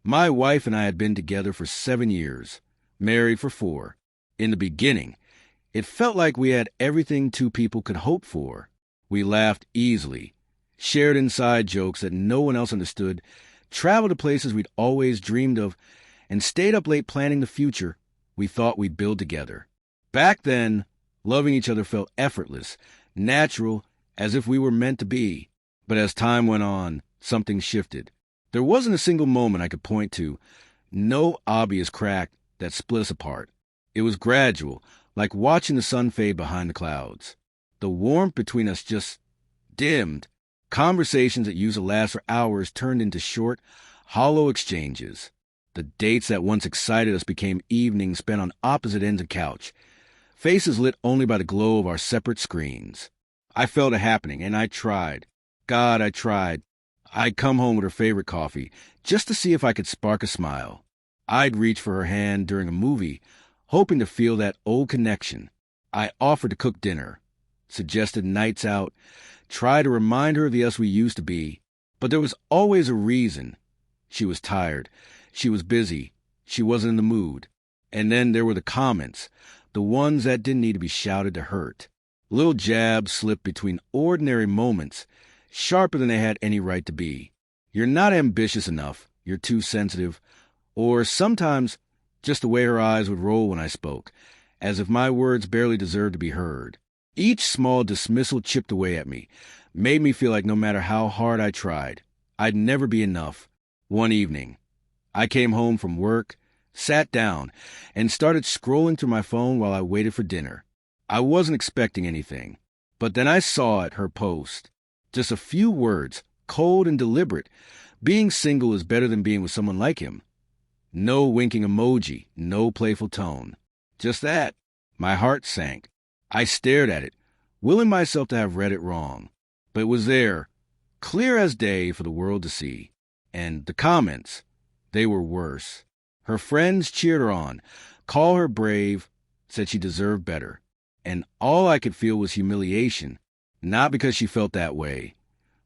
My wife and I had been together for 7 years, married for 4. In the beginning, it felt like we had everything two people could hope for. We laughed easily, shared inside jokes that no one else understood, traveled to places we'd always dreamed of, and stayed up late planning the future we thought we'd build together. Back then, loving each other felt effortless, natural, as if we were meant to be. But as time went on, something shifted. There wasn't a single moment I could point to, no obvious crack that split us apart. It was gradual, like watching the sun fade behind the clouds. The warmth between us just dimmed. Conversations that used to last for hours turned into short, hollow exchanges. The dates that once excited us became evenings spent on opposite ends of the couch, faces lit only by the glow of our separate screens. I felt it happening, and I tried. God, I tried. I'd come home with her favorite coffee, just to see if I could spark a smile. I'd reach for her hand during a movie, hoping to feel that old connection. I offered to cook dinner, suggested nights out, tried to remind her of the us we used to be, but there was always a reason. She was tired. She was busy. She wasn't in the mood. And then there were the comments, the ones that didn't need to be shouted to hurt. Little jabs slipped between ordinary moments, sharper than they had any right to be. You're not ambitious enough. You're too sensitive. Or sometimes just the way her eyes would roll when I spoke, as if my words barely deserved to be heard. Each small dismissal chipped away at me, made me feel like no matter how hard I tried, I'd never be enough. One evening, I came home from work, sat down, and started scrolling through my phone while I waited for dinner. I wasn't expecting anything, but then I saw it, her post. Just a few words, cold and deliberate. Being single is better than being with someone like him. No winking emoji, no playful tone. Just that. My heart sank. I stared at it, willing myself to have read it wrong. But it was there, clear as day for the world to see. And the comments, they were worse. Her friends cheered her on, called her brave, said she deserved better. And all I could feel was humiliation, not because she felt that way,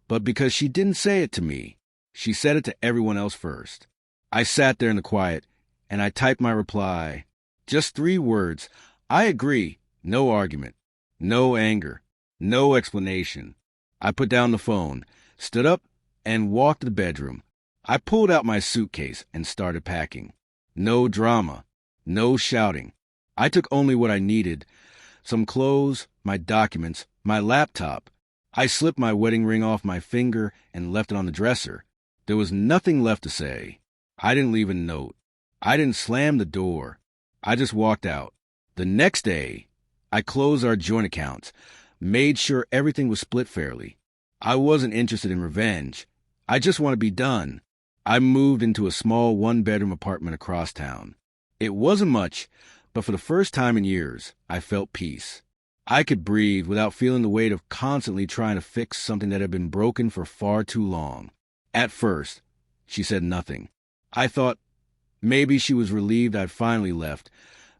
but because she didn't say it to me. She said it to everyone else first. I sat there in the quiet, and I typed my reply. Just 3 words. I agree. No argument. No anger. No explanation. I put down the phone, stood up, and walked to the bedroom. I pulled out my suitcase and started packing. No drama. No shouting. I took only what I needed. Some clothes, my documents, my laptop. I slipped my wedding ring off my finger and left it on the dresser. There was nothing left to say. I didn't leave a note. I didn't slam the door. I just walked out. The next day, I closed our joint accounts, made sure everything was split fairly. I wasn't interested in revenge. I just want to be done. I moved into a small 1-bedroom apartment across town. It wasn't much, but for the first time in years, I felt peace. I could breathe without feeling the weight of constantly trying to fix something that had been broken for far too long. At first, she said nothing. I thought maybe she was relieved I'd finally left.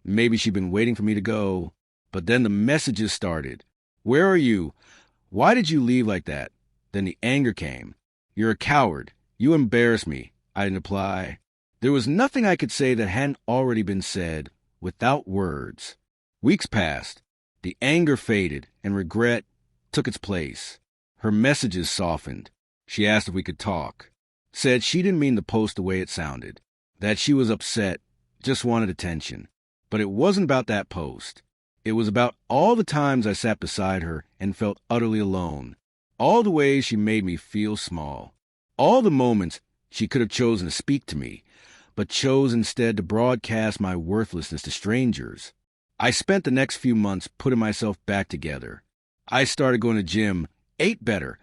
Maybe she'd been waiting for me to go. But then the messages started. Where are you? Why did you leave like that? Then the anger came. You're a coward. You embarrass me, I'd reply. There was nothing I could say that hadn't already been said, without words. Weeks passed. The anger faded, and regret took its place. Her messages softened. She asked if we could talk. Said she didn't mean to post the way it sounded. That she was upset, just wanted attention. But it wasn't about that post. It was about all the times I sat beside her and felt utterly alone. All the ways she made me feel small. All the moments she could have chosen to speak to me, but chose instead to broadcast my worthlessness to strangers. I spent the next few months putting myself back together. I started going to gym, ate better,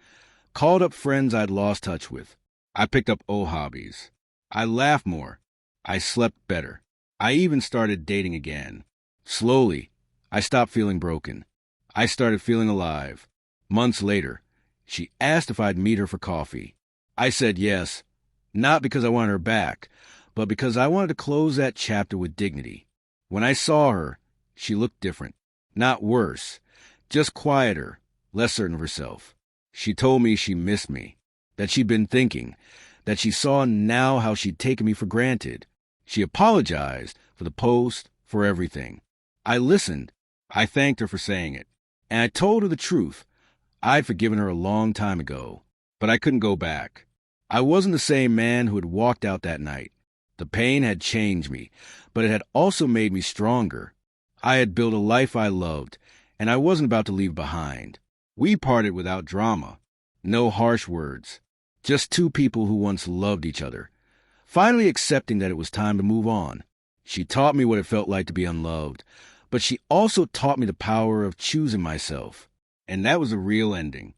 called up friends I'd lost touch with. I picked up old hobbies. I laughed more. I slept better. I even started dating again. Slowly, I stopped feeling broken. I started feeling alive. Months later, she asked if I'd meet her for coffee. I said yes, not because I wanted her back, but because I wanted to close that chapter with dignity. When I saw her, she looked different. Not worse, just quieter, less certain of herself. She told me she missed me, that she'd been thinking, that she saw now how she'd taken me for granted. She apologized for the post, for everything. I listened. I thanked her for saying it. And I told her the truth. I'd forgiven her a long time ago, but I couldn't go back. I wasn't the same man who had walked out that night. The pain had changed me, but it had also made me stronger. I had built a life I loved, and I wasn't about to leave behind. We parted without drama. No harsh words. Just two people who once loved each other, finally accepting that it was time to move on. She taught me what it felt like to be unloved, but she also taught me the power of choosing myself. And that was a real ending.